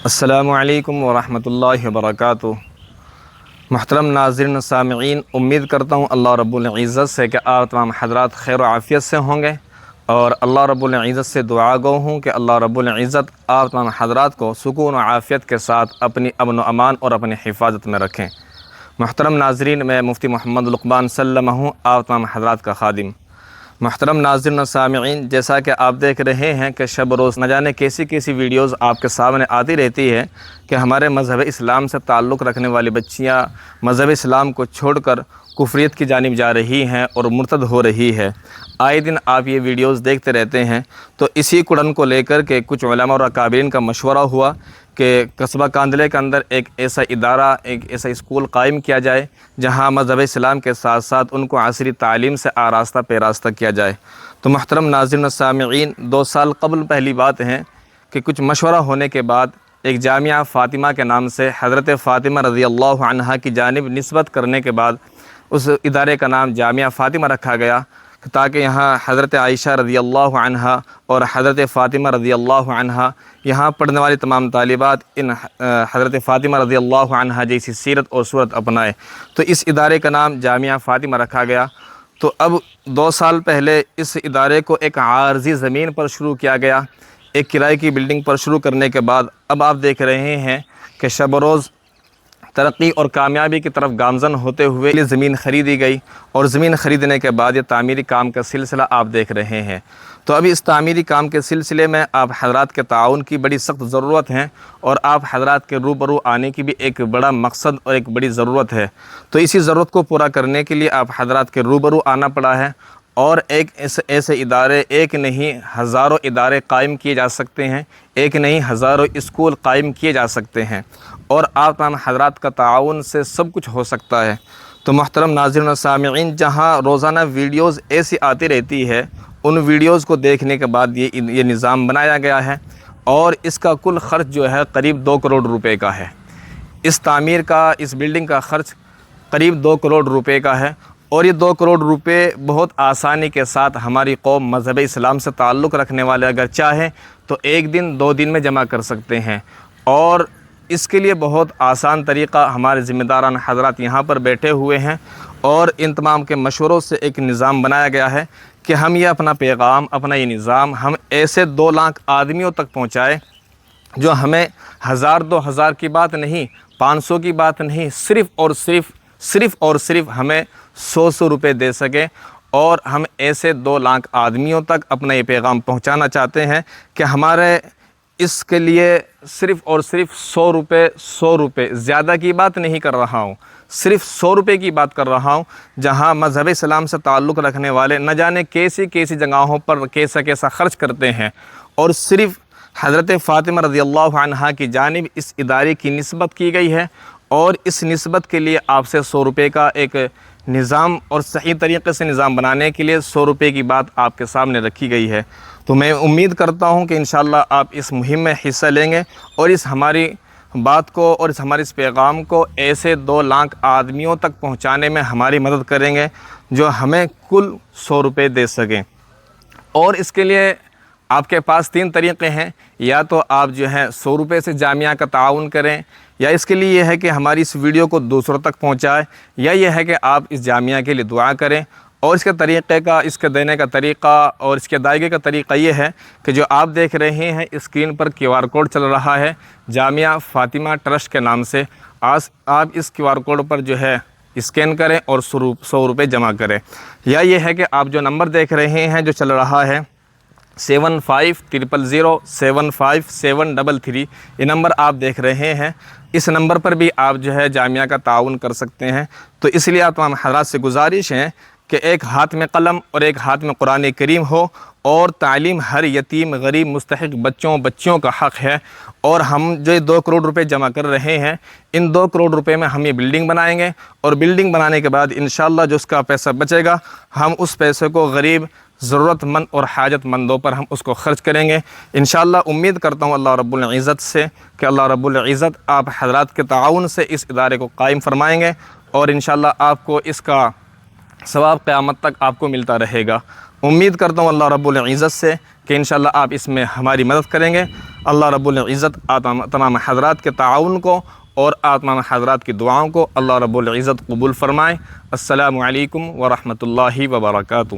السلام علیکم ورحمۃ اللہ وبرکاتہ۔ محترم ناظرین سامعین، امید کرتا ہوں اللہ رب العزت سے کہ آپ تمام حضرات خیر و عافیت سے ہوں گے، اور اللہ رب العزت سے دعا گو ہوں کہ اللہ رب العزت آپ تمام حضرات کو سکون و عافیت کے ساتھ اپنی امن و امان اور اپنی حفاظت میں رکھیں۔ محترم ناظرین، میں مفتی محمد لقمان سلمہ ہوں، آپ تمام حضرات کا خادم۔ محترم ناظرین و سامعین، جیسا کہ آپ دیکھ رہے ہیں کہ شب روز نہ جانے کیسی کیسی ویڈیوز آپ کے سامنے آتی رہتی ہے کہ ہمارے مذہب اسلام سے تعلق رکھنے والی بچیاں مذہب اسلام کو چھوڑ کر کفریت کی جانب جا رہی ہیں اور مرتد ہو رہی ہے۔ آئے دن آپ یہ ویڈیوز دیکھتے رہتے ہیں، تو اسی کڑن کو لے کر کے کچھ علماء اور اکابرین کا مشورہ ہوا کہ قصبہ کاندلے کے اندر ایک ایسا ادارہ، ایک ایسا اسکول قائم کیا جائے جہاں مذہب اسلام کے ساتھ ساتھ ان کو عصری تعلیم سے آراستہ پیراستہ کیا جائے۔ تو محترم ناظرین و سامعین، 2 سال قبل پہلی بات ہے کہ کچھ مشورہ ہونے کے بعد ایک جامعہ فاطمہ کے نام سے حضرت فاطمہ رضی اللہ عنہا کی جانب نسبت کرنے کے بعد اس ادارے کا نام جامعہ فاطمہ رکھا گیا، تاکہ یہاں حضرت عائشہ رضی اللہ عنہا اور حضرت فاطمہ رضی اللہ عنہا، یہاں پڑھنے والی تمام طالبات ان حضرت فاطمہ رضی اللہ عنہا جیسی سیرت اور صورت اپنائے۔ تو اس ادارے کا نام جامعہ فاطمہ رکھا گیا۔ تو اب 2 سال پہلے اس ادارے کو ایک عارضی زمین پر شروع کیا گیا، ایک کرائے کی بلڈنگ پر شروع کرنے کے بعد اب آپ دیکھ رہے ہیں کہ شب و روز ترقی اور کامیابی کی طرف گامزن ہوتے ہوئے یہ زمین خریدی گئی، اور زمین خریدنے کے بعد یہ تعمیری کام کا سلسلہ آپ دیکھ رہے ہیں۔ تو ابھی اس تعمیری کام کے سلسلے میں آپ حضرات کے تعاون کی بڑی سخت ضرورت ہے، اور آپ حضرات کے روبرو آنے کی بھی ایک بڑا مقصد اور ایک بڑی ضرورت ہے۔ تو اسی ضرورت کو پورا کرنے کے لیے آپ حضرات کے روبرو آنا پڑا ہے، اور ایسے ادارے، ایک نہیں ہزاروں ادارے قائم کیے جا سکتے ہیں، ایک نہیں ہزاروں اسکول قائم کیے جا سکتے ہیں، اور آپ تمام حضرات کا تعاون سے سب کچھ ہو سکتا ہے۔ تو محترم ناظرین و سامعین، جہاں روزانہ ویڈیوز ایسی آتی رہتی ہے، ان ویڈیوز کو دیکھنے کے بعد یہ نظام بنایا گیا ہے، اور اس کا کل خرچ جو ہے قریب 2 کروڑ روپے کا ہے۔ اس تعمیر کا، اس بلڈنگ کا خرچ قریب 2 کروڑ روپے کا ہے، اور یہ 2 کروڑ روپے بہت آسانی کے ساتھ ہماری قوم مذہب اسلام سے تعلق رکھنے والے اگر چاہیں تو 1 دن 2 دن میں جمع کر سکتے ہیں، اور اس کے لیے بہت آسان طریقہ ہمارے ذمہ داران حضرات یہاں پر بیٹھے ہوئے ہیں، اور ان تمام کے مشوروں سے ایک نظام بنایا گیا ہے کہ ہم یہ اپنا پیغام، اپنا یہ نظام ہم ایسے 2 لاکھ آدمیوں تک پہنچائیں جو ہمیں 1000 2000 کی بات نہیں، 500 کی بات نہیں، صرف اور صرف ہمیں 100 روپے دے سکیں، اور ہم ایسے 2 لاکھ آدمیوں تک اپنا یہ پیغام پہنچانا چاہتے ہیں کہ ہمارے اس کے لیے صرف اور صرف 100 روپے، زیادہ کی بات نہیں کر رہا ہوں، صرف 100 روپے کی بات کر رہا ہوں، جہاں مذہب اسلام سے تعلق رکھنے والے نہ جانے کیسی جگہوں پر کیسا خرچ کرتے ہیں، اور صرف حضرت فاطمہ رضی اللہ عنہا کی جانب اس ادارے کی نسبت کی گئی ہے، اور اس نسبت کے لیے آپ سے 100 روپے کا ایک نظام، اور صحیح طریقے سے نظام بنانے کے لیے 100 روپے کی بات آپ کے سامنے رکھی گئی ہے۔ تو میں امید کرتا ہوں کہ انشاءاللہ آپ اس مہم میں حصہ لیں گے، اور اس ہماری بات کو اور ہمارے اس پیغام کو ایسے 2 لاکھ آدمیوں تک پہنچانے میں ہماری مدد کریں گے جو ہمیں کل 100 روپے دے سکیں۔ اور اس کے لیے آپ کے پاس 3 طریقے ہیں، یا تو آپ جو ہے 100 روپے سے جامعہ کا تعاون کریں، یا اس کے لیے یہ ہے کہ ہماری اس ویڈیو کو دوسروں تک پہنچائیں، یا یہ ہے کہ آپ اس جامعہ کے لیے دعا کریں۔ اور اس کے طریقے کا، اس کے دینے کا طریقہ اور اس کے ادائیگی کا طریقہ یہ ہے کہ جو آپ دیکھ رہے ہیں اسکرین پر QR کوڈ چل رہا ہے جامعہ فاطمہ ٹرسٹ کے نام سے، آپ اس QR کوڈ پر جو ہے اسکین کریں اور 100 روپے جمع کریں، یا یہ ہے کہ آپ جو نمبر دیکھ رہے ہیں جو چل رہا ہے 7500075733، یہ نمبر آپ دیکھ رہے ہیں، اس نمبر پر بھی آپ جو ہے جامعہ کا تعاون کر سکتے ہیں۔ تو اس لیے آپ تمام حضرات سے گزارش ہے کہ ایک ہاتھ میں قلم اور ایک ہاتھ میں قرآن کریم ہو، اور تعلیم ہر یتیم غریب مستحق بچیوں کا حق ہے، اور ہم جو 2 کروڑ روپے جمع کر رہے ہیں، ان 2 کروڑ روپے میں ہم یہ بلڈنگ بنائیں گے، اور بلڈنگ بنانے کے بعد انشاءاللہ جو اس کا پیسہ بچے گا ہم اس پیسے کو غریب، ضرورت مند اور حاجت مندوں پر ہم اس کو خرچ کریں گے انشاءاللہ۔ امید کرتا ہوں اللہ رب العزت سے کہ اللہ رب العزت آپ حضرات کے تعاون سے اس ادارے کو قائم فرمائیں گے، اور انشاءاللہ آپ کو اس کا ثواب قیامت تک آپ کو ملتا رہے گا۔ امید کرتا ہوں اللہ رب العزت سے کہ انشاءاللہ آپ اس میں ہماری مدد کریں گے۔ اللہ رب العزت تمام حضرات کے تعاون کو اور تمام حضرات کی دعاؤں کو اللہ رب العزت قبول فرمائے۔ السلام علیکم ورحمۃ اللہ وبرکاتہ۔